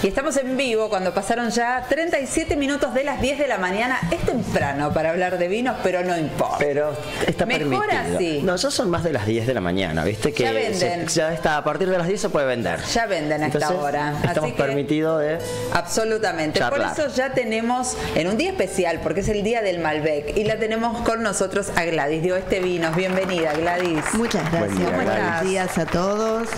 Y estamos en vivo cuando pasaron ya 37 minutos de las 10 de la mañana. Es temprano para hablar de vinos, pero no importa. Pero está mejor permitido. Así. No, ya son más de las 10 de la mañana, ¿viste? Que ya venden. Ya está, a partir de las 10 se puede vender. Ya venden a esta hora. Estamos Así que, permitidos de absolutamente. charlar. Por eso ya tenemos, en un día especial, porque es el día del Malbec, y la tenemos con nosotros a Gladys de Oeste Vinos. Bienvenida, Gladys. Muchas gracias. Buen día, Buenos días a todos.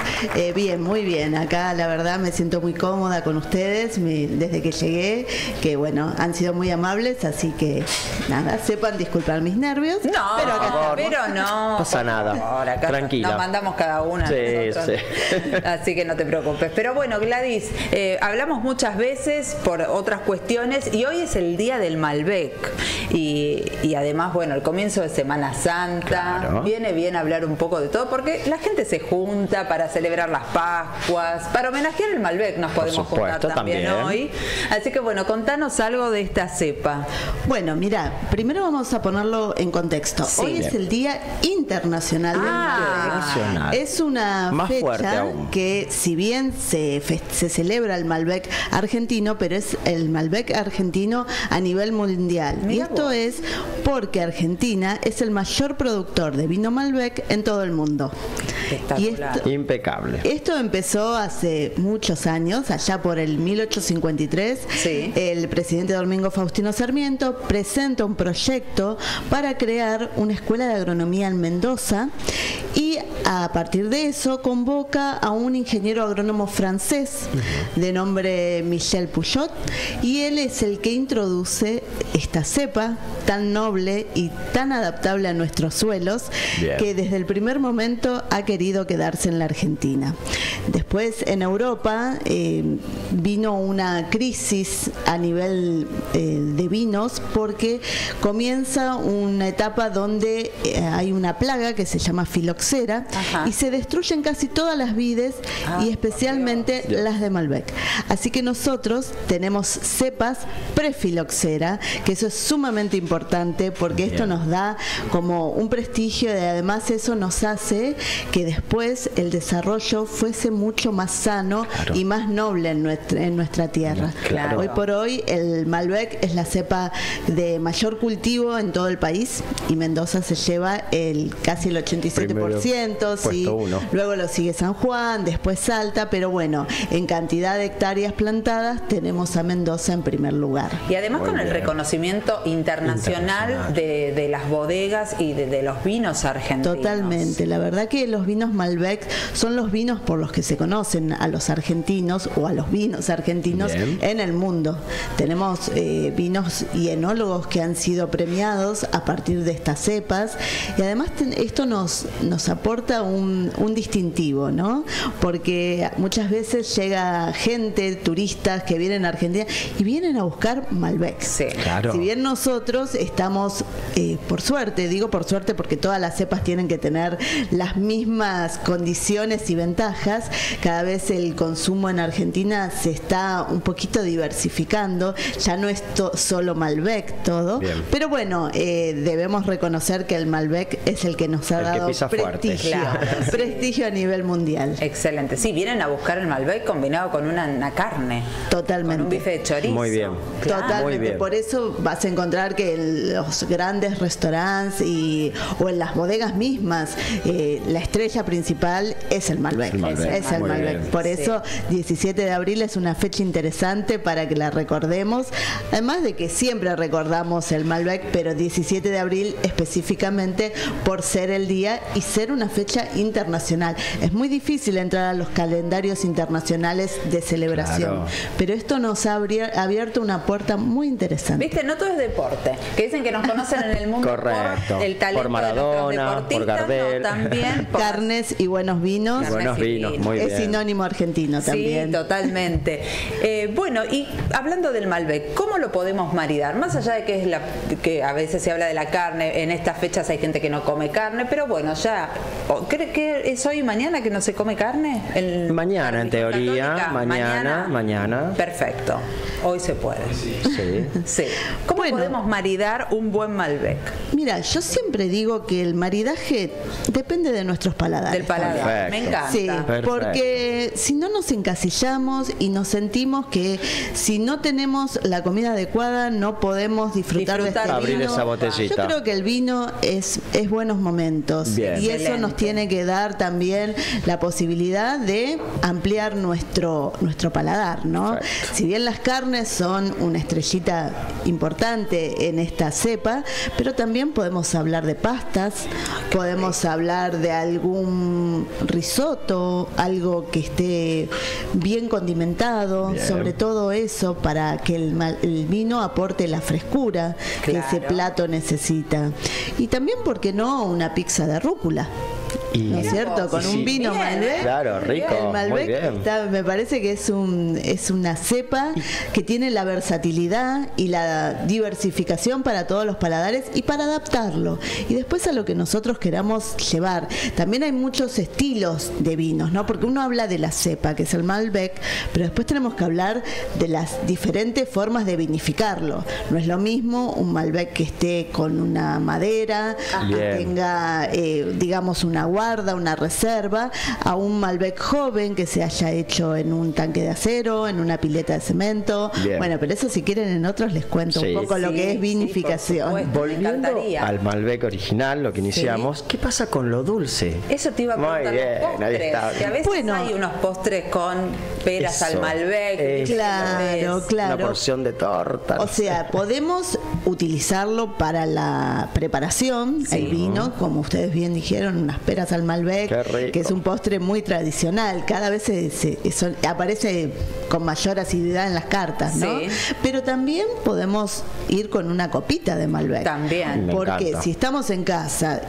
Bien, muy bien. Acá la verdad me siento muy cómoda con ustedes desde que llegué, que bueno, han sido muy amables, así que nada, sepan disculpar mis nervios. No, pero acá estamos. pero no pasa nada. Ahora, acá tranquila. nos mandamos cada una. Sí, nosotros. sí. Así que no te preocupes. Pero bueno, Gladys, hablamos muchas veces por otras cuestiones y hoy es el día del Malbec. Y además, bueno, el comienzo de Semana Santa. Claro. Viene bien hablar un poco de todo porque la gente se junta para celebrar las Pascuas, para homenajear el Malbec nos podemos juntar también hoy. Así que bueno, contanos algo de esta cepa. Bueno, mira, primero vamos a ponerlo en contexto. Sí, hoy bien. es el Día Internacional del Malbec. Es una Más fuerte fecha aún. que si bien se celebra el Malbec argentino, pero es el Malbec argentino a nivel mundial. Mirá y esto vos. es porque Argentina es el mayor productor de vino Malbec en todo el mundo. Espectacular. Impecable. Esto empezó hace muchos años, allá por el 1853. Sí. El presidente Domingo Faustino Sarmiento presenta un proyecto para crear una escuela de agronomía en Mendoza y a partir de eso convoca a un ingeniero agrónomo francés de nombre Michel Pouchot y él es el que introduce esta cepa tan noble y tan adaptable a nuestros suelos. Bien. Que desde el primer momento ha querido quedarse en la Argentina. Después en Europa vino una crisis a nivel de vinos porque comienza una etapa donde hay una plaga que se llama filoxera. Ajá. Y se destruyen casi todas las vides y especialmente las de Malbec. Así que nosotros tenemos cepas prefiloxera, que eso es sumamente importante porque esto nos da como un prestigio y además eso nos hace que después el desarrollo fuese mucho más sano y más noble en nuestra tierra. Claro. Hoy por hoy el Malbec es la cepa de mayor cultivo en todo el país y Mendoza se lleva casi el 87%, sí. Uno. Luego lo sigue San Juan, después Salta, pero bueno, en cantidad de hectáreas plantadas tenemos a Mendoza en primer lugar. Y además Muy con el bien. reconocimiento internacional de las bodegas y de los vinos argentinos. Totalmente, la verdad que los vinos Malbec son los vinos por los que se conocen a los argentinos o a los vinos argentinos Bien. en el mundo. Tenemos vinos y enólogos que han sido premiados a partir de estas cepas y además esto nos aporta un distintivo, ¿no? Porque muchas veces llega gente, turistas que vienen a Argentina y vienen a buscar Malbec. Sí. Claro. Si bien nosotros estamos, por suerte, digo por suerte porque todas las cepas tienen que tener las mismas condiciones y ventajas, cada vez el consumo en Argentina se está un poquito diversificando, ya no es solo Malbec todo, Bien. pero bueno, debemos reconocer que el Malbec es el que nos ha El que dado pisa fuerte. prestigio, Claro, sí. prestigio a nivel mundial. Excelente. Sí, vienen a buscar el Malbec combinado con una carne. Totalmente. Con un bife de chorizo. Muy bien. Claro. Muy Totalmente, bien. por eso vas a encontrar que en los grandes restaurantes o en las bodegas mismas, la estrella principal es el Malbec. Es el Malbec. Es el Muy Malbec. bien. Por Sí. eso 17 de abril es una fecha interesante para que la recordemos. Además de que siempre recordamos el Malbec, pero 17 de abril específicamente por ser el día y ser una fecha internacional. Es muy difícil entrar a los calendarios internacionales de celebración, Claro. pero esto nos ha abierto una puerta muy interesante. Viste, no todo es deporte. Que dicen que nos conocen en el mundo Correcto. por el talento Por Maradona, de nuestros por deportistas, Gardel. no, también por Carnes y buenos vinos. Carnes Buenos y vinos, vinos. muy Es bien. sinónimo argentino también. Sí, totalmente. Bueno, y hablando del Malbec, ¿cómo lo podemos maridar? Más allá de que a veces se habla de la carne, en estas fechas hay gente que no come carne, pero bueno, ya ¿Cree que es hoy y mañana que no se come carne? Mañana, en teoría. Mañana. Perfecto. Hoy se puede. Sí. ¿Cómo podemos maridar un buen Malbec? Mira, yo siempre digo que el maridaje depende de nuestros paladares. Del paladar. Perfecto. Me encanta. Sí, porque si no nos encasillamos y nos sentimos que si no tenemos la comida adecuada no podemos disfrutar de este vino. Abrir esa botellita. Yo creo que el vino es buenos momentos. Bien. Y eso nos tiene que dar también la posibilidad de ampliar nuestro paladar, ¿no? Perfecto. Si bien las carnes son una estrellita importante en esta cepa, pero también podemos hablar de pastas, podemos hablar de algún risotto, algo que esté bien condimentado, bien. Sobre todo eso para que el vino aporte la frescura que ese plato necesita. Y también, ¿por qué no, una pizza de rúcula? ¿No es cierto? Con un vino Malbec. Claro, rico. El Malbec me parece que es una cepa que tiene la versatilidad y la diversificación para todos los paladares y para adaptarlo. Y después a lo que nosotros queramos llevar. También hay muchos estilos de vinos, ¿no? Porque uno habla de la cepa, que es el Malbec, pero después tenemos que hablar de las diferentes formas de vinificarlo. No es lo mismo un Malbec que esté con una madera, que tenga, digamos, una guarda, una reserva, a un Malbec joven que se haya hecho en un tanque de acero, en una pileta de cemento. Bien. Bueno, pero eso si quieren en otros les cuento un poco lo que es vinificación. Volviendo al Malbec original, lo que iniciamos, ¿qué pasa con lo dulce? Eso te iba a preguntar. Muy bien, los postres, que a veces hay unos postres con peras al Malbec. Claro. Una porción de torta. O sea, podemos utilizarlo para la preparación, el vino, como ustedes bien dijeron, unas peras al Malbec, que es un postre muy tradicional. Cada vez aparece con mayor asiduidad en las cartas, ¿no? Pero también podemos ir con una copita de Malbec. También. Porque si estamos en casa,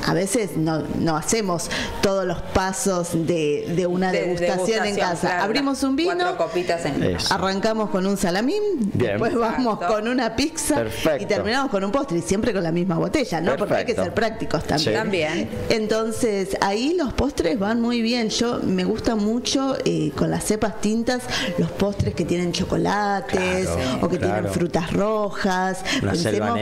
a veces no hacemos todos los pasos de una degustación en casa. Claro, abrimos un vino, 4 copitas arrancamos con un salamín, después vamos con una pizza y terminamos con un postre, y siempre con la misma botella, ¿no? Porque hay que ser prácticos también. Entonces, ahí los postres van muy bien. Me gusta mucho con las cepas tintas los postres que tienen chocolates o que tienen frutas rojas. Pensemos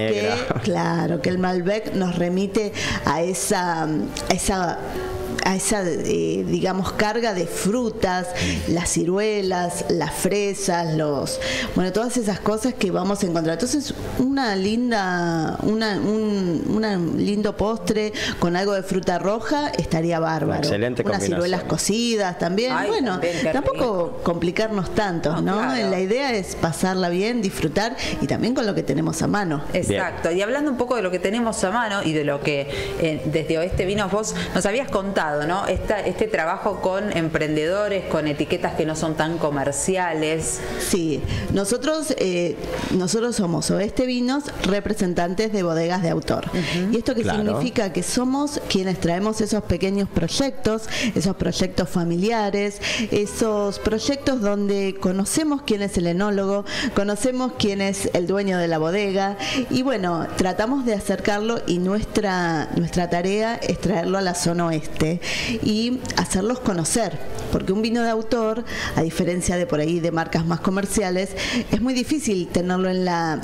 que el Malbec nos remite a esa digamos, carga de frutas, las ciruelas, las fresas, todas esas cosas que vamos a encontrar. Entonces, un lindo postre con algo de fruta roja estaría bárbaro. Excelente combinación. Unas ciruelas cocidas también. Tampoco complicarnos tanto, ¿no? Claro. La idea es pasarla bien, disfrutar y también con lo que tenemos a mano. Exacto. Bien. Y hablando un poco de lo que tenemos a mano y de lo que desde Oeste Vinos vos nos habías contado, ¿no? Este trabajo con emprendedores, con etiquetas que no son tan comerciales. Sí, nosotros somos Oeste Vinos, representantes de bodegas de autor. ¿Y esto qué significa? Que somos quienes traemos esos pequeños proyectos, esos proyectos familiares, esos proyectos donde conocemos quién es el enólogo, conocemos quién es el dueño de la bodega y tratamos de acercarlo y nuestra tarea es traerlo a la zona oeste y hacerlos conocer, porque un vino de autor, a diferencia de por ahí de marcas más comerciales, es muy difícil tenerlo en la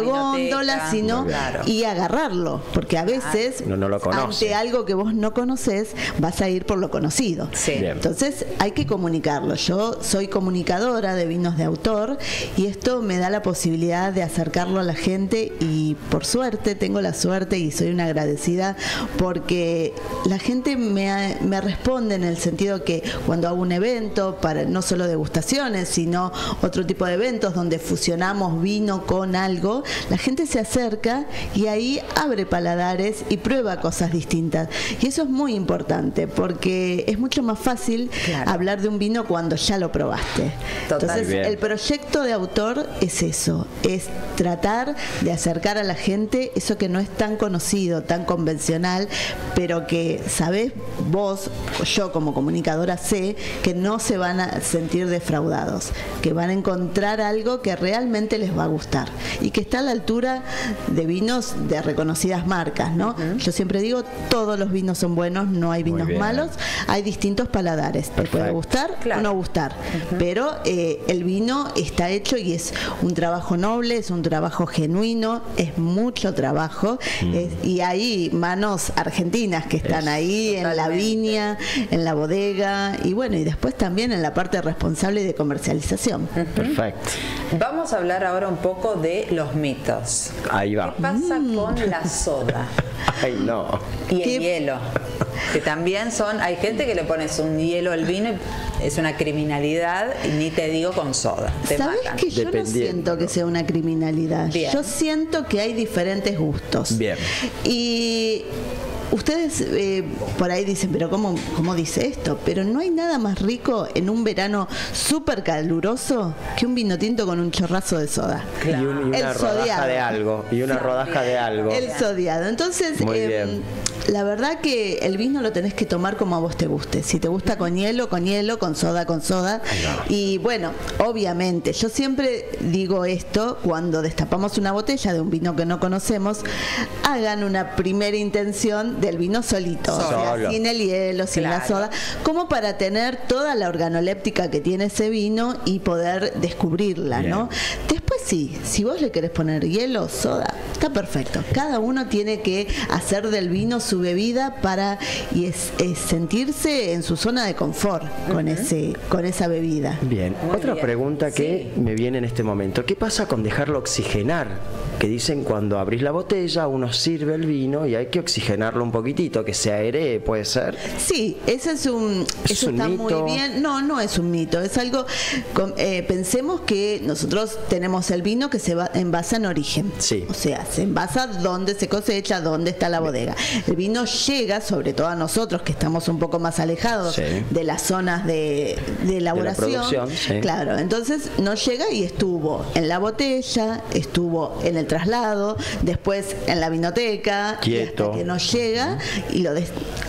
góndola, sino y agarrarlo, porque a veces no lo ante algo que vos no conocés vas a ir por lo conocido. Entonces hay que comunicarlo. Yo soy comunicadora de vinos de autor y esto me da la posibilidad de acercarlo a la gente y por suerte, tengo la suerte y soy una agradecida porque la gente me responde en el sentido que cuando hago un evento, para no solo degustaciones, sino otro tipo de eventos donde fusionamos vino con algo, la gente se acerca y ahí abre paladares y prueba cosas distintas. Y eso es muy importante porque es mucho más fácil hablar de un vino cuando ya lo probaste. Entonces, el proyecto de autor es eso, es tratar de acercar a la gente eso que no es tan conocido, tan convencional, pero que sabés vos, yo como comunicadora sé que no se van a sentir defraudados, que van a encontrar algo que realmente les va a gustar y que está a la altura de vinos de reconocidas marcas, ¿no? Yo siempre digo, todos los vinos son buenos, no hay vinos malos, hay distintos paladares, te puede gustar o no gustar, pero el vino está hecho y es un trabajo noble, es un trabajo genuino, es mucho trabajo, y hay manos argentinas que están ahí en la viña, en la bodega, y bueno, y después también en la parte responsable de comercialización. Perfecto. Vamos a hablar ahora un poco de los mitos. Ahí va. ¿Qué pasa con la soda? Ay, no. Y el hielo. Que también hay gente que le pones un hielo al vino y es una criminalidad, y ni te digo con soda. ¿Sabes que yo no siento que sea una criminalidad? Bien. Yo siento que hay diferentes gustos. Bien. Y ustedes por ahí dicen, pero ¿cómo dice esto? Pero no hay nada más rico en un verano súper caluroso que un vino tinto con un chorrazo de soda. Claro. Y una rodaja de algo. Y una rodaja de algo. El sodiado. Entonces, la verdad que el vino lo tenés que tomar como a vos te guste. Si te gusta con hielo, con soda, con soda. Y bueno, obviamente, yo siempre digo esto, cuando destapamos una botella de un vino que no conocemos, hagan una primera intención del vino solito. O sea, sin el hielo, sin la soda, como para tener toda la organoléptica que tiene ese vino y poder descubrirla, ¿no? Después sí, si vos le querés poner hielo, soda, está perfecto. Cada uno tiene que hacer del vino su bebida para sentirse en su zona de confort con esa bebida. Bien. Otra pregunta que me viene en este momento. ¿Qué pasa con dejarlo oxigenar? Que dicen cuando abrís la botella uno sirve el vino y hay que oxigenarlo un poquitito, que se airee, ¿puede ser? Sí, eso está mito? Muy bien. No es un mito, es algo, pensemos que nosotros tenemos el vino que se envasa en origen. Sí. O sea, se envasa donde se cosecha, donde está la bodega. El vino llega, sobre todo a nosotros que estamos un poco más alejados de las zonas de elaboración. De la producción, claro, entonces nos llega y estuvo en la botella, estuvo en el traslado, después en la vinoteca, quieto, y hasta que nos llega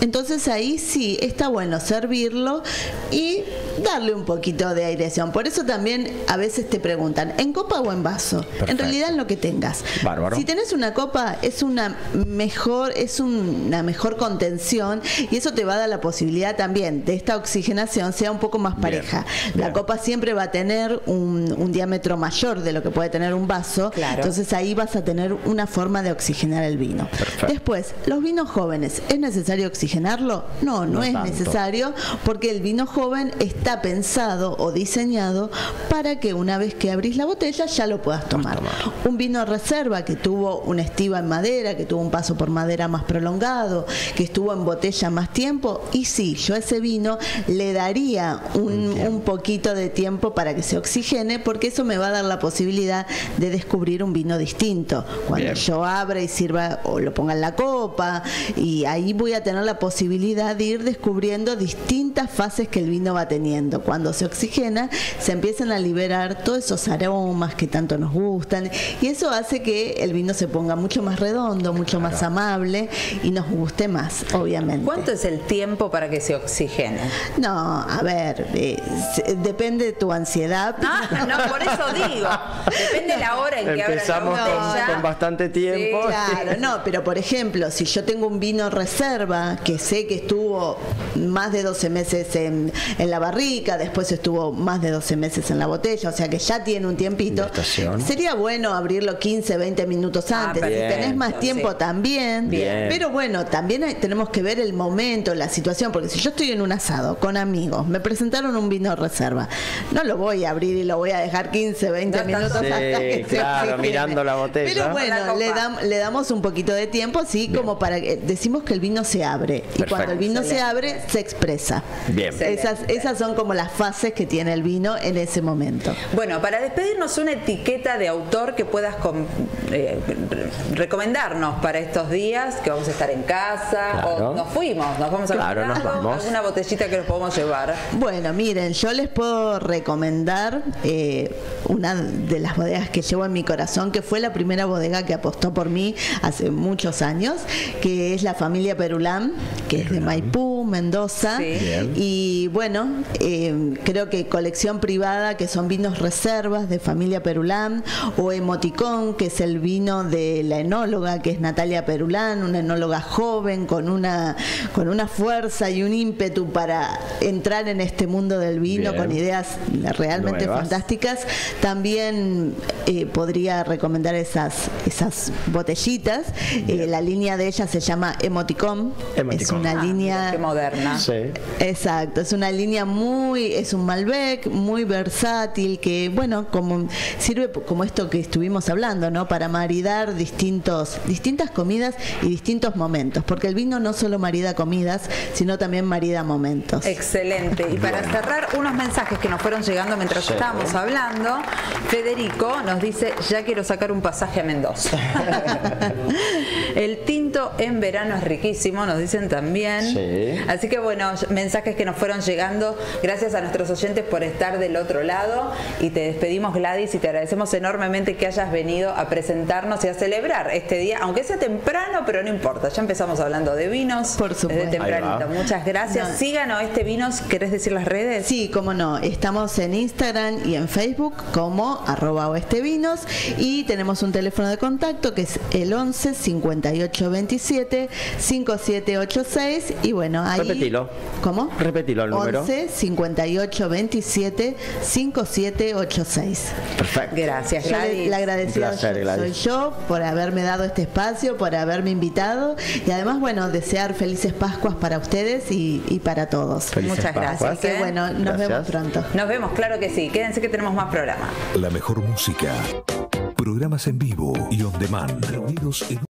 entonces ahí sí está bueno servirlo y darle un poquito de aireación. Por eso también a veces te preguntan, ¿en copa o en vaso? Perfecto. En realidad en lo que tengas. Bárbaro. Si tenés una copa es una mejor contención y eso te va a dar la posibilidad también de esta oxigenación sea un poco más pareja. La copa siempre va a tener un diámetro mayor de lo que puede tener un vaso, entonces ahí vas a tener una forma de oxigenar el vino. Perfecto. Después, los vinos jóvenes, ¿es necesario oxigenarlo? No es necesario, porque el vino joven está pensado o diseñado para que una vez que abrís la botella ya lo puedas tomar. Un vino reserva que tuvo una estiva en madera, que tuvo un paso por madera más prolongado, que estuvo en botella más tiempo, y sí, yo a ese vino le daría un poquito de tiempo para que se oxigene, porque eso me va a dar la posibilidad de descubrir un vino distinto. Cuando yo abra y sirva o lo ponga en la copa, y ahí voy a tener la posibilidad de ir descubriendo distintas fases que el vino va teniendo. Cuando se oxigena, se empiezan a liberar todos esos aromas que tanto nos gustan, y eso hace que el vino se ponga mucho más redondo, mucho más amable y nos guste más, obviamente. ¿Cuánto es el tiempo para que se oxigene? No, a ver, depende de tu ansiedad. No, por eso digo. Depende de la hora en que empezamos con bastante tiempo. Sí, claro, no, pero por ejemplo, si yo tengo un vino reserva que sé que estuvo más de 12 meses en la barrica, después estuvo más de 12 meses en la botella, o sea que ya tiene un tiempito, sería bueno abrirlo 15, 20 minutos antes. Si tenés más tiempo también. Pero bueno, también tenemos que ver el momento, la situación, porque si yo estoy en un asado con amigos, me presentaron un vino reserva, no lo voy a abrir y lo voy a dejar 15, 20 minutos hasta que se mirando la botella. Pero bueno, le damos un poquito de tiempo, así como para que decimos que el vino se abre. Y cuando el vino se abre, se expresa. Bien. Esas son como las fases que tiene el vino en ese momento. Bueno, para despedirnos, una etiqueta de autor que puedas recomendarnos para estos días, que vamos a estar en casa, o nos vamos a alguna botellita que nos podemos llevar. Bueno, miren, yo les puedo recomendar una de las bodegas que llevo en mi corazón, que fue la primera bodega que apostó por mí hace muchos años, que es la familia Perulán, que es de Maipú, Mendoza. Y bueno, creo que colección privada, que son vinos reservas de familia Perulán, o Emoticón, que es el vino de la enóloga, que es Natalia Perulán, una enóloga joven con una fuerza y un ímpetu para entrar en este mundo del vino con ideas realmente fantásticas. También podría recomendar esas botellitas. La línea de ella se llama Emoticón. Es una línea moderna. Sí. Exacto, es una línea es un Malbec muy versátil, que bueno, como sirve como esto que estuvimos hablando, ¿no? Para maridar distintas comidas y distintos momentos, porque el vino no solo marida comidas, sino también marida momentos. Excelente. Y para cerrar, unos mensajes que nos fueron llegando mientras estábamos hablando. Federico nos dice: ya quiero sacar un pasaje a Mendoza. El tinto en verano es riquísimo, nos dicen también. Sí. Así que bueno, mensajes que nos fueron llegando. Gracias a nuestros oyentes por estar del otro lado, y te despedimos, Gladys, y te agradecemos enormemente que hayas venido a presentarnos y a celebrar este día, aunque sea temprano, pero no importa, ya empezamos hablando de vinos. Por supuesto. Desde tempranito. Muchas gracias. Sigan Oeste Vinos. ¿Querés decir las redes? Sí, cómo no. Estamos en Instagram y en Facebook como @oestevinos, y tenemos un teléfono de contacto que es el 11 58 27 5786, y bueno, ahí... Repetilo. ¿Cómo? Repetilo el número. 11 58 27 5786. Perfecto. Gracias, Gladys. La agradecida soy yo por haberme dado este espacio, por haberme invitado, y además, bueno, desear felices Pascuas para ustedes y para todos. Muchas gracias. Así que bueno, nos vemos pronto. Nos vemos, claro que sí. Quédense que tenemos más programa. La mejor música, programas en vivo y on demand, reunidos en